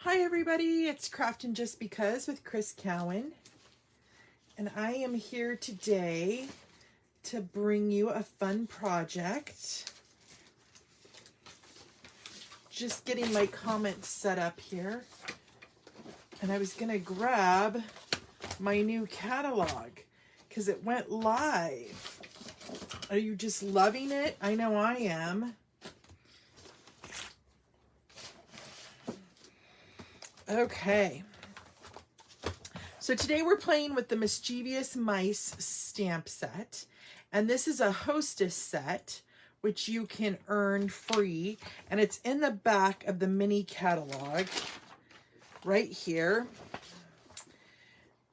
Hi everybody, it's Craftin' Just Because with Chris Cowan, and I am here today to bring you a fun project. Just getting my comments set up here, and I was gonna grab my new catalog because it went live. Are you just loving it? I know I am. Okay, so today we're playing with the Mishchievous Mice stamp set, and this is a hostess set which you can earn free, and it's in the back of the mini catalog right here.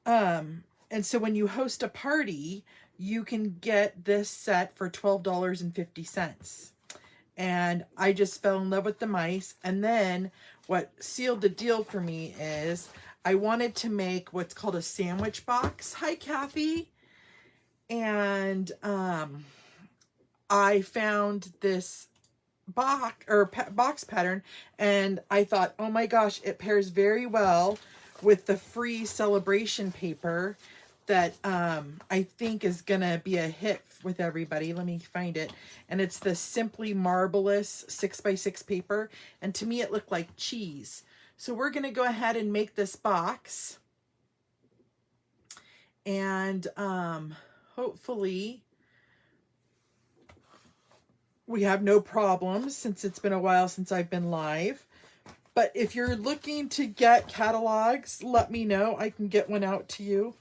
And so when you host a party, you can get this set for $12.50. And I just fell in love with the mice. And then what sealed the deal for me is I wanted to make what's called a sandwich box. Hi, Kathy. And I found this box pattern, and I thought, oh my gosh, it pairs very well with the free celebration paper that I think is gonna be a hit with everybody. Let me find it. And it's the Simply Marvelous 6x6 paper, and to me it looked like cheese. So we're gonna go ahead and make this box, and hopefully we have no problems since it's been a while since I've been live. But if you're looking to get catalogs, let me know. I can get one out to you.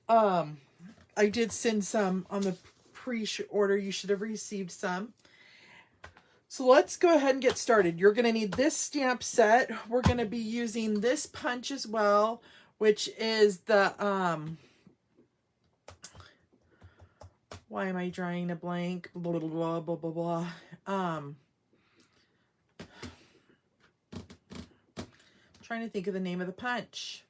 I did send some on the pre-order. You should have received some. So let's go ahead and get started. You're going to need this stamp set. We're going to be using this punch as well, which is the, why am I drawing a blank? Blah, blah, blah, blah, blah, blah. Trying to think of the name of the punch.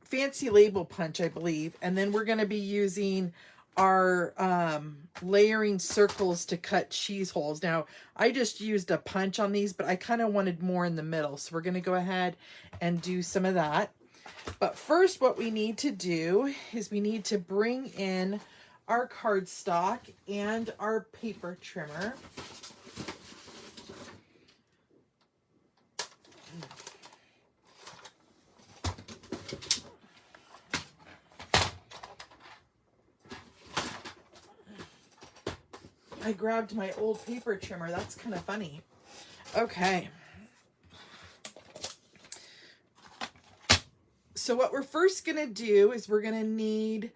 Fancy Label punch, I believe. And then we're going to be using our layering circles to cut cheese holes. Now, I just used a punch on these, but I kind of wanted more in the middle. So we're going to go ahead and do some of that. But first, what we need to do is we need to bring in our cardstock and our paper trimmer. I grabbed my old paper trimmer. That's kind of funny. Okay. So what we're first going to do is we're going to need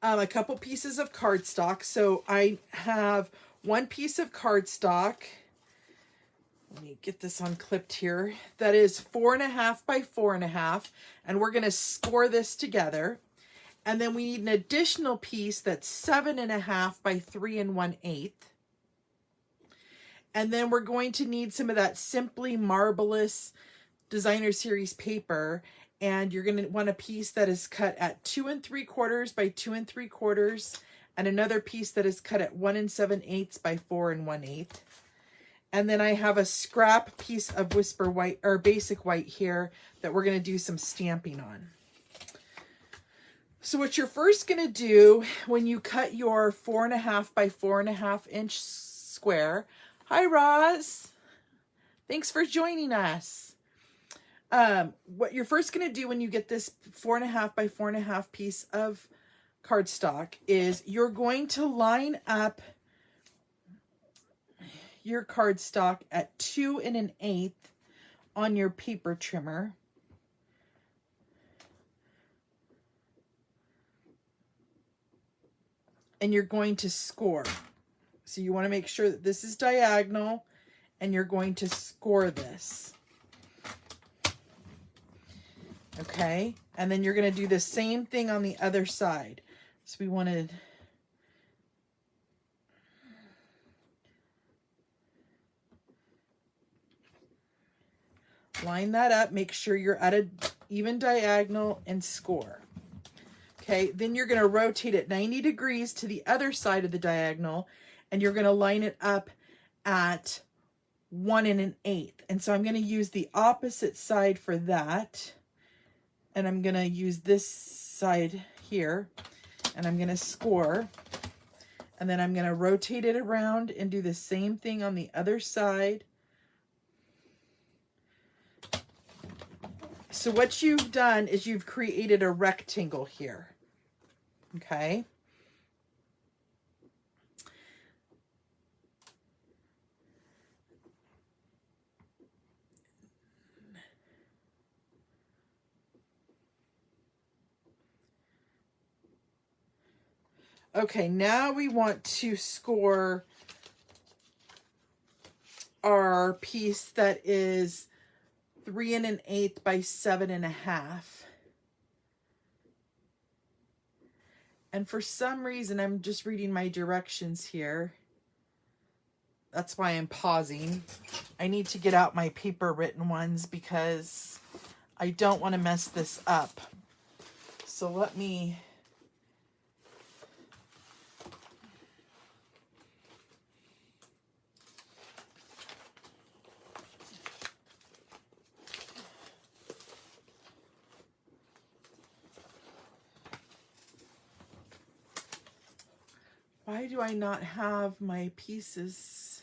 a couple pieces of cardstock. So I have one piece of cardstock. Let me get this unclipped here. That is 4.5 by 4.5. And we're going to score this together. And then we need an additional piece that's 7.5 by 3 1/8. And then we're going to need some of that Simply Marvelous Designer Series paper. And you're going to want a piece that is cut at 2 3/4 by 2 3/4. And another piece that is cut at 1 7/8 by 4 1/8. And then I have a scrap piece of Whisper White or Basic White here that we're going to do some stamping on. So what you're first going to do when you cut your 4.5 by 4.5 inch square. Hi, Roz. Thanks for joining us. What you're first going to do when you get this 4.5 by 4.5 piece of cardstock is you're going to line up your cardstock at 2 1/8 on your paper trimmer. And you're going to score. So you want to make sure that this is diagonal, and you're going to score this. Okay, and then you're going to do the same thing on the other side. So we want to line that up, make sure you're at an even diagonal, and score. Okay, then you're going to rotate it 90 degrees to the other side of the diagonal, and you're going to line it up at 1 1/8. And so I'm going to use the opposite side for that. And I'm going to use this side here. And I'm going to score. And then I'm going to rotate it around and do the same thing on the other side. So what you've done is you've created a rectangle here. Okay. Okay, now we want to score our piece that is 3 1/8 by 7 1/2. And for some reason, I'm just reading my directions here. That's why I'm pausing. I need to get out my paper written ones because I don't want to mess this up. So let me... Why do I not have my pieces?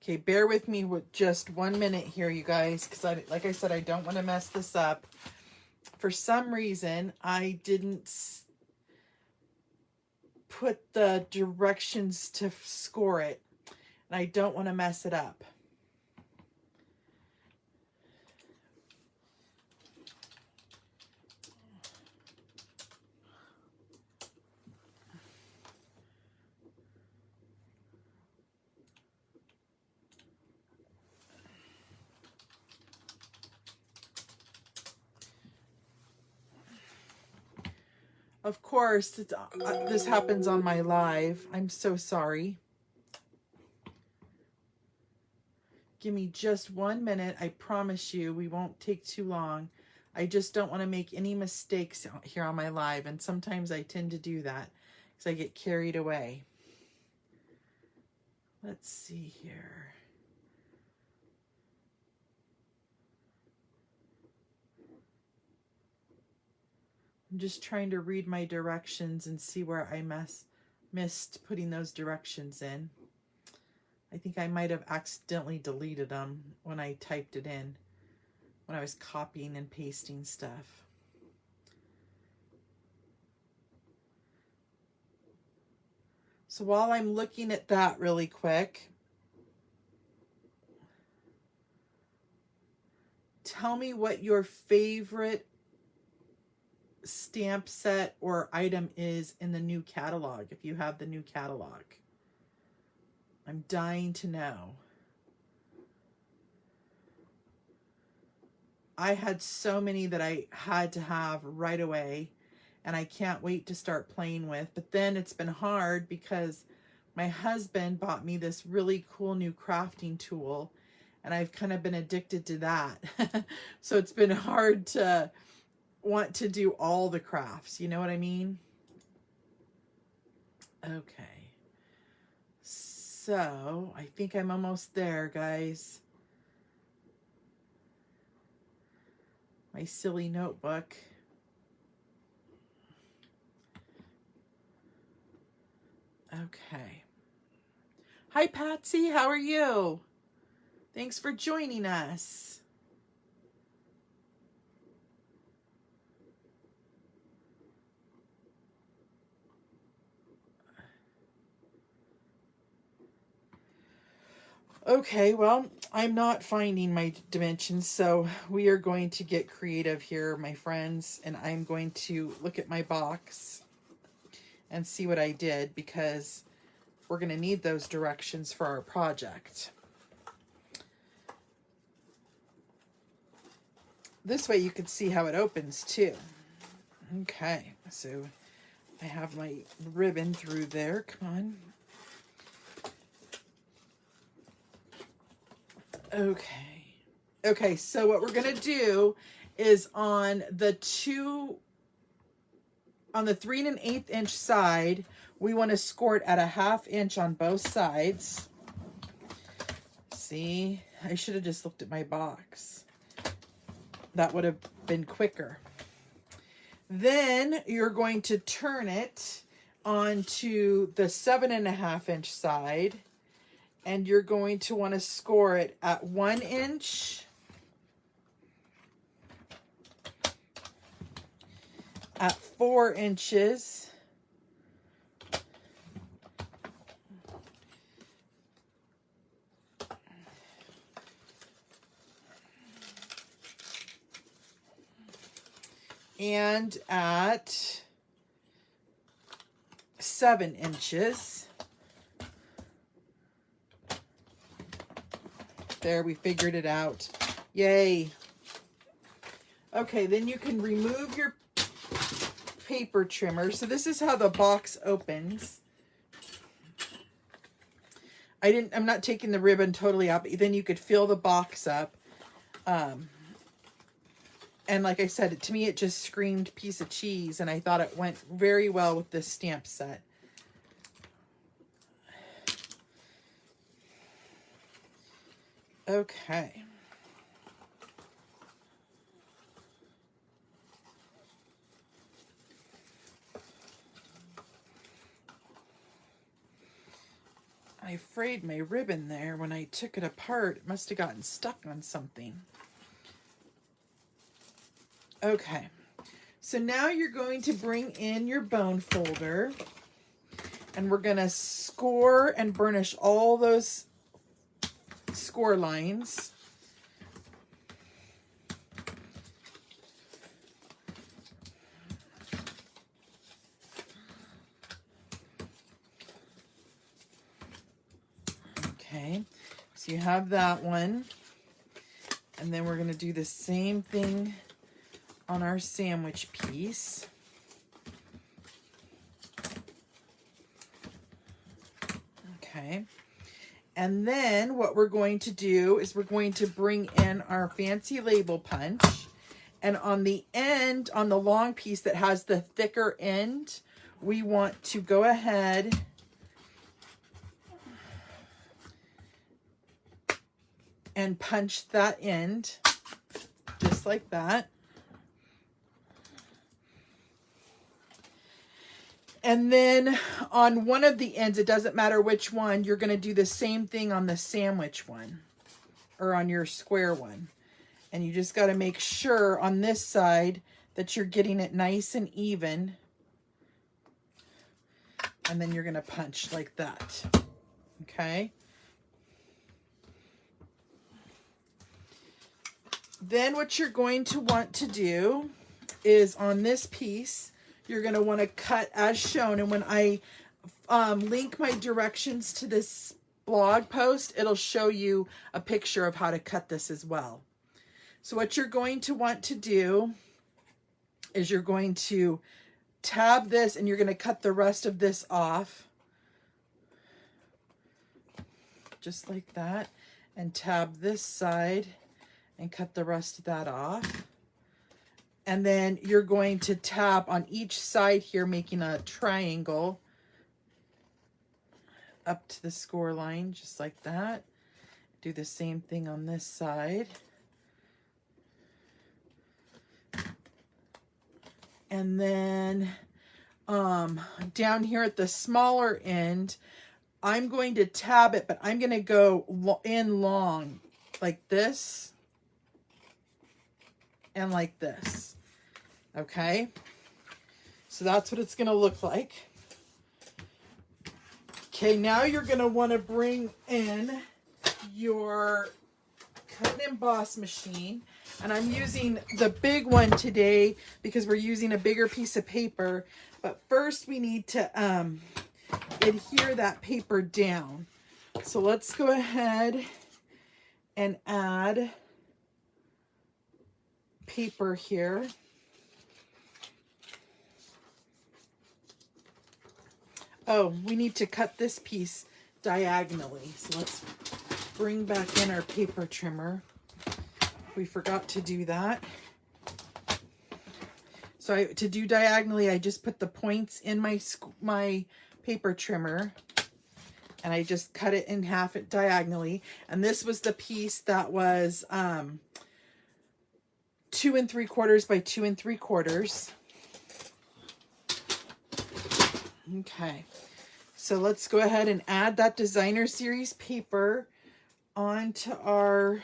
Okay, bear with me with just 1 minute here, you guys, because like I said, I don't want to mess this up. For some reason, I didn't put the directions to score it, and I don't want to mess it up. Of course, this happens on my live. I'm so sorry. Give me just 1 minute. I promise you we won't take too long. I just don't want to make any mistakes here on my live. And sometimes I tend to do that because I get carried away. Let's see here. I'm just trying to read my directions and see where I missed putting those directions in. I think I might have accidentally deleted them when I typed it in, when I was copying and pasting stuff. So while I'm looking at that really quick, tell me what your favorite stamp set or item is in the new catalog, if you have the new catalog. I'm dying to know. I had so many that I had to have right away, and I can't wait to start playing with. But then it's been hard because my husband bought me this really cool new crafting tool, and I've kind of been addicted to that. So it's been hard to want to do all the crafts, you know what I mean? Okay, so I think I'm almost there, guys. My silly notebook. Okay. Hi, Patsy, how are you? Thanks for joining us. Okay, well, I'm not finding my dimensions, so we are going to get creative here, my friends, and I'm going to look at my box and see what I did, because we're going to need those directions for our project. This way you can see how it opens too. Okay, so I have my ribbon through there. Come on. Okay. Okay, so what we're going to do is on the two on the 3 1/8 inch side, we want to score it at a 1/2 inch on both sides. See, I should have just looked at my box. That would have been quicker. Then you're going to turn it onto the 7 1/2 inch side, and you're going to want to score it at 1 inch, at 4 inches, and at 7 inches. There, we figured it out. Yay. Okay, then you can remove your paper trimmer. So this is how the box opens. I'm not taking the ribbon totally out, but then you could fill the box up. And like I said, to me, it just screamed piece of cheese, and I thought it went very well with this stamp set. Okay. I frayed my ribbon there when I took it apart. It must have gotten stuck on something. Okay, so now you're going to bring in your bone folder, and we're going to score and burnish all those score lines. Okay, so you have that one, and then we're going to do the same thing on our sandwich piece. Okay, and then what we're going to do is we're going to bring in our fancy label punch, and on the end, on the long piece that has the thicker end, we want to go ahead and punch that end just like that. And then on one of the ends, it doesn't matter which one, you're going to do the same thing on the sandwich one or on your square one. And you just got to make sure on this side that you're getting it nice and even. And then you're going to punch like that. Okay. Then what you're going to want to do is on this piece, you're going to want to cut as shown. And when I link my directions to this blog post, it'll show you a picture of how to cut this as well. So what you're going to want to do is you're going to tab this, and you're going to cut the rest of this off. Just like that. And tab this side and cut the rest of that off. And then you're going to tab on each side here, making a triangle up to the score line, just like that. Do the same thing on this side. And then down here at the smaller end, I'm going to tab it, but I'm going to go in long like this and like this. Okay, so that's what it's going to look like. Okay, now you're going to want to bring in your cut and emboss machine, and I'm using the big one today because we're using a bigger piece of paper. But first we need to adhere that paper down. So let's go ahead and add paper here. Oh, we need to cut this piece diagonally. So let's bring back in our paper trimmer. We forgot to do that. So So to do diagonally, I just put the points in my paper trimmer, and I just cut it in half diagonally. And this was the piece that was 2 3/4 by 2 3/4. Okay, so let's go ahead and add that designer series paper onto our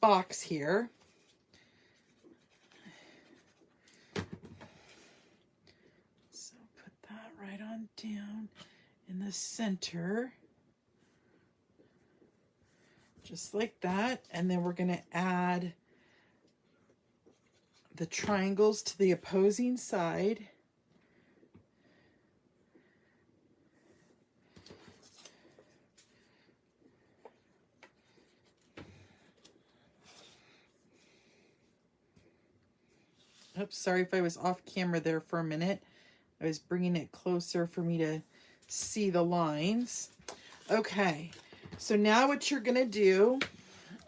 box here. So put that right on down in the center, just like that. And then we're going to add the triangles to the opposing side. Oops, sorry if I was off camera there for a minute. I was bringing it closer for me to see the lines. Okay, so now what you're gonna do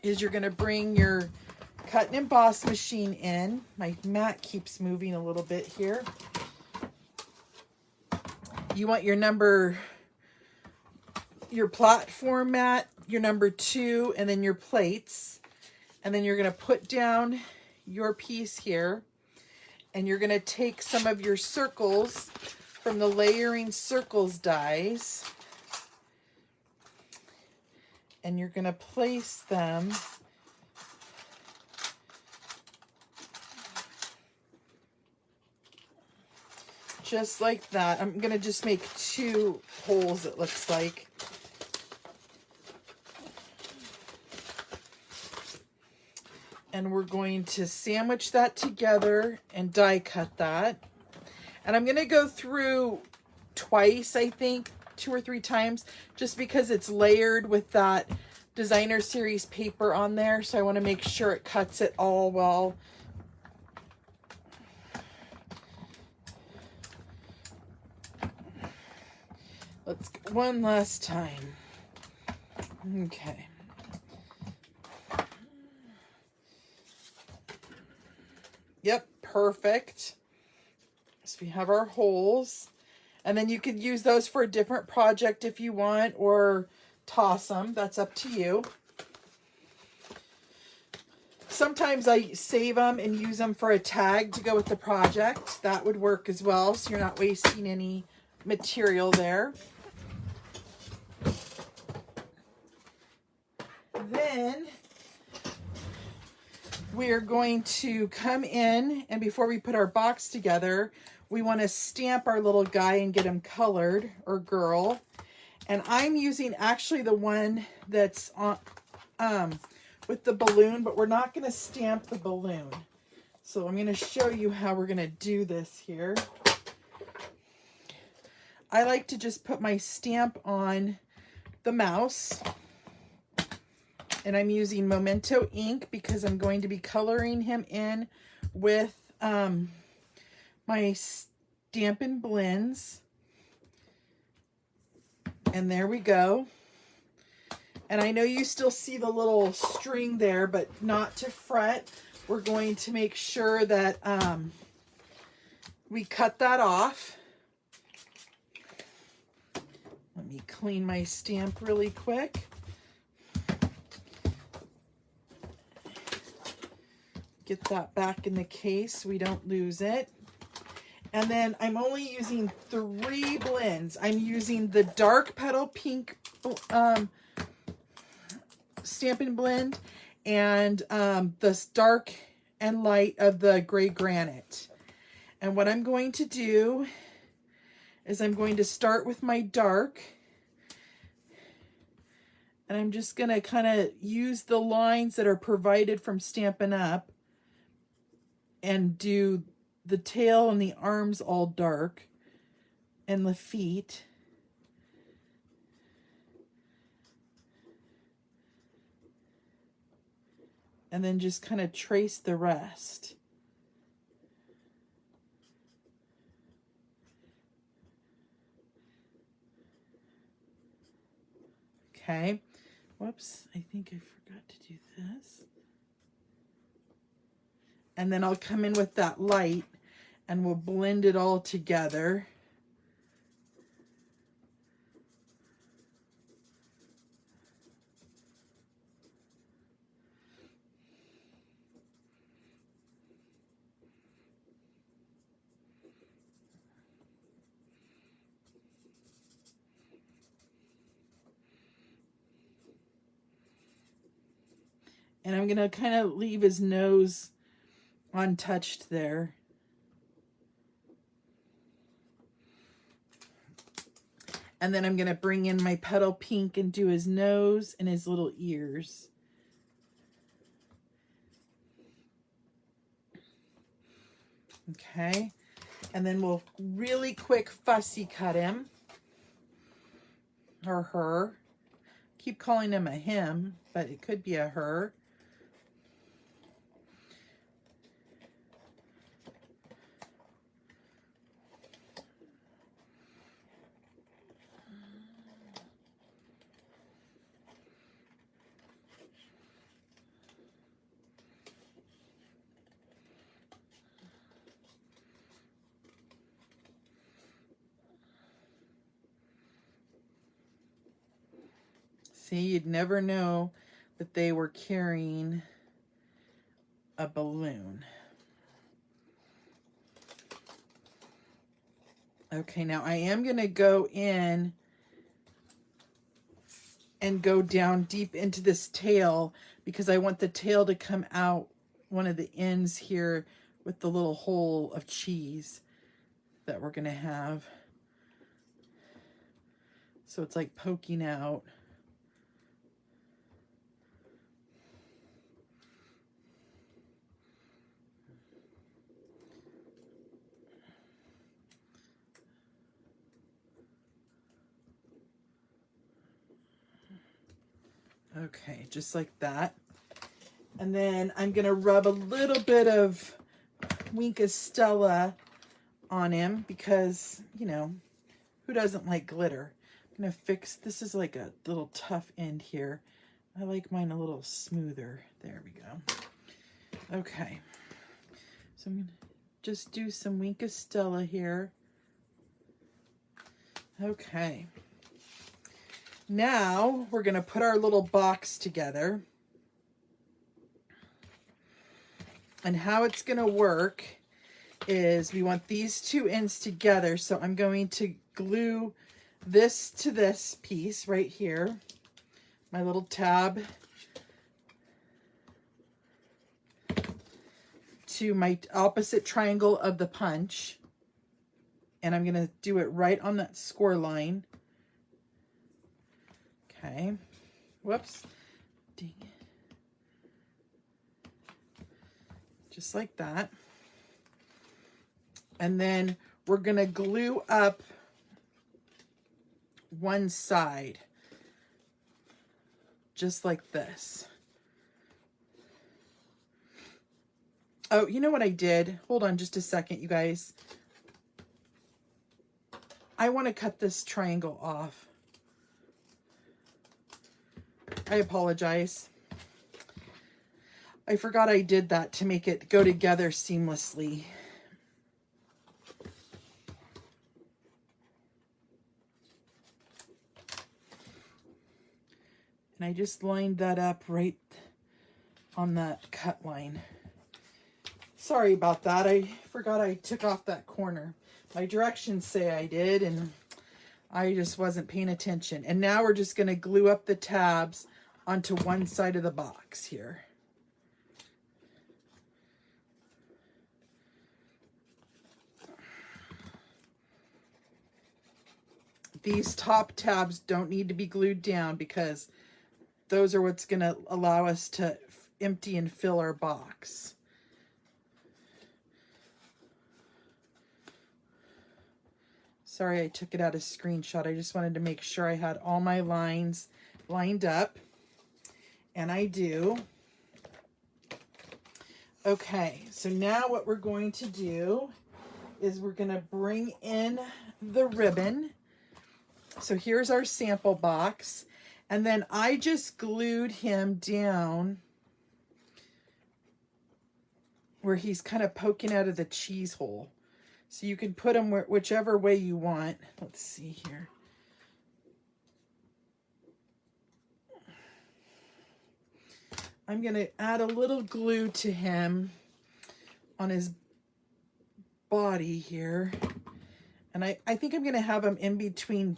is you're gonna bring your cut and emboss machine in. My mat keeps moving a little bit here. You want your platform mat, your number 2, and then your plates. And then you're gonna put down your piece here. And you're going to take some of your circles from the layering circles dies, and you're going to place them just like that. I'm going to just make 2 holes, it looks like. And we're going to sandwich that together and die cut that. And I'm going to go through twice, I think, 2 or 3 times, just because it's layered with that designer series paper on there. So I want to make sure it cuts it all well. Let's go one last time. Okay. Yep, perfect. So we have our holes, and then you could use those for a different project if you want, or toss them. That's up to you. Sometimes I save them and use them for a tag to go with the project. That would work as well, so you're not wasting any material there. Then we're going to come in, and before we put our box together, we want to stamp our little guy and get him colored, or girl. And I'm using actually the one that's on with the balloon, but we're not going to stamp the balloon. So I'm going to show you how we're going to do this here. I like to just put my stamp on the mouse. And I'm using Memento ink because I'm going to be coloring him in with my Stampin' Blends. And there we go. And I know you still see the little string there, but not to fret. We're going to make sure that we cut that off. Let me clean my stamp really quick. Get that back in the case so we don't lose it. And then I'm only using 3 blends. I'm using the dark petal pink Stampin' Blend and the dark and light of the gray granite. And what I'm going to do is I'm going to start with my dark, and I'm just going to kind of use the lines that are provided from Stampin' Up and do the tail and the arms all dark and the feet. And then just kind of trace the rest. Okay. Whoops, I think I forgot to do this. And then I'll come in with that light and we'll blend it all together. And I'm going to kind of leave his nose untouched there. And then I'm going to bring in my petal pink and do his nose and his little ears. Okay. And then we'll really quick fussy cut him. Or her. Keep calling him a him, but it could be a her. See, you'd never know that they were carrying a balloon. Okay, now I am going to go in and go down deep into this tail because I want the tail to come out one of the ends here with the little hole of cheese that we're going to have. So it's like poking out. Okay, just like that. And then I'm going to rub a little bit of Wink Stella on him because, you know, who doesn't like glitter? I'm going to fix, this is like a little tough end here. I like mine a little smoother. There we go. Okay. So I'm going to just do some Wink Stella here. Okay. Now we're going to put our little box together. And how it's going to work is we want these two ends together. So I'm going to glue this to this piece right here, my little tab, to my opposite triangle of the punch. And I'm going to do it right on that score line. Okay. Whoops. Dang it. Just like that. And then we're going to glue up one side. Just like this. Oh, you know what I did? Hold on just a second, you guys. I want to cut this triangle off. I apologize. I forgot I did that to make it go together seamlessly. And I just lined that up right on that cut line. Sorry about that. I forgot I took off that corner. My directions say I did, and I just wasn't paying attention. And now we're just going to glue up the tabs onto one side of the box here. These top tabs don't need to be glued down because those are what's going to allow us to empty and fill our box. Sorry I took it out of screenshot. I just wanted to make sure I had all my lines lined up. And I do. Okay, so now what we're going to do is we're going to bring in the ribbon. So here's our sample box. And then I just glued him down where he's kind of poking out of the cheese hole. So you can put them whichever way you want. Let's see here. I'm going to add a little glue to him on his body here. And I think I'm going to have him in between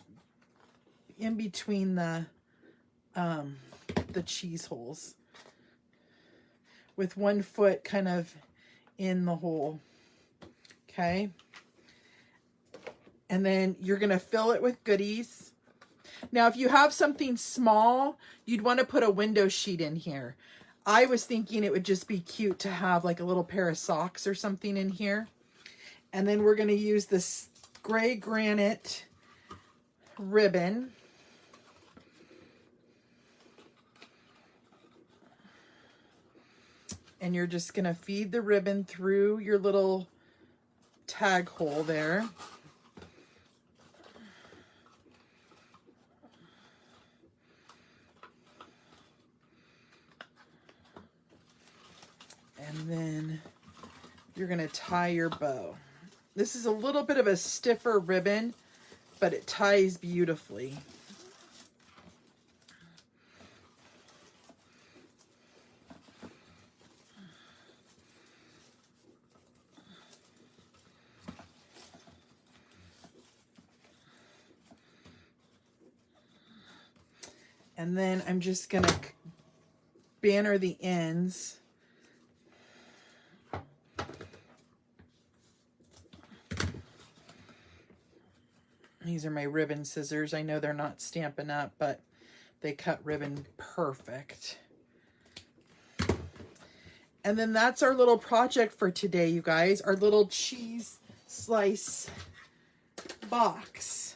the cheese holes, with one foot kind of in the hole. Okay. And then you're going to fill it with goodies. Now, if you have something small, you'd want to put a window sheet in here. I was thinking it would just be cute to have like a little pair of socks or something in here. And then we're going to use this gray granite ribbon. And you're just going to feed the ribbon through your little tag hole there. And then you're going to tie your bow. This is a little bit of a stiffer ribbon, but it ties beautifully. And then I'm just going to banner the ends. These are my ribbon scissors. I know they're not Stampin' Up, but they cut ribbon perfect. And then that's our little project for today, you guys. Our little cheese slice box.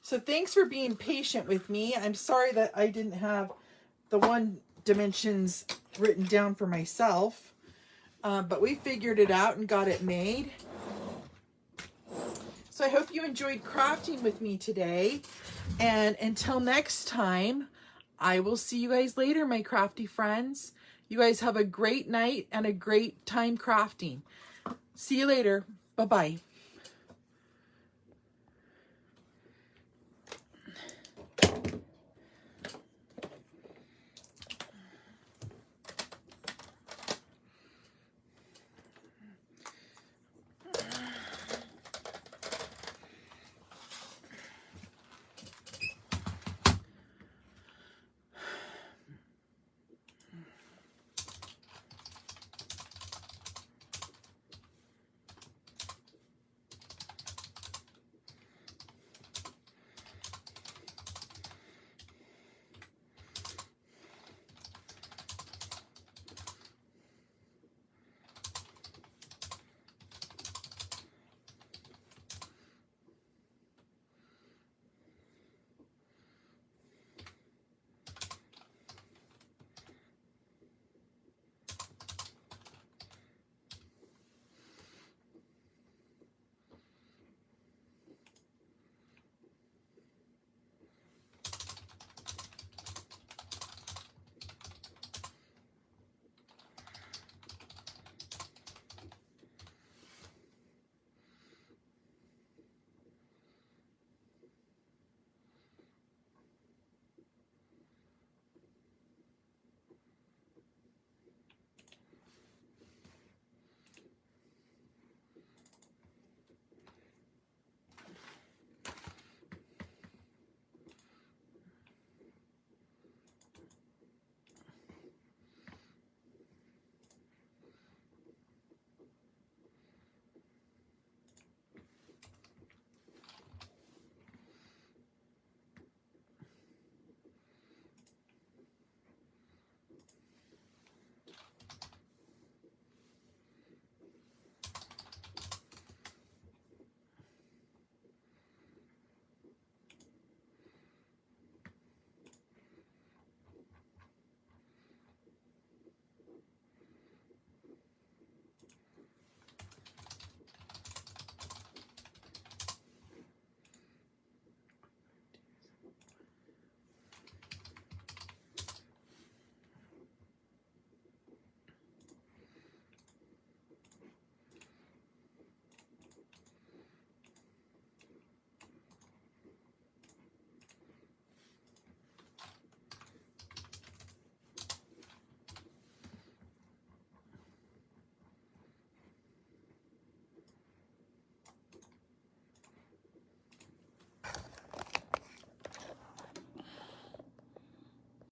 So thanks for being patient with me. I'm sorry that I didn't have the one dimensions written down for myself. But we figured it out and got it made. So I hope you enjoyed crafting with me today. And until next time, I will see you guys later, my crafty friends. You guys have a great night and a great time crafting. See you later. Bye-bye.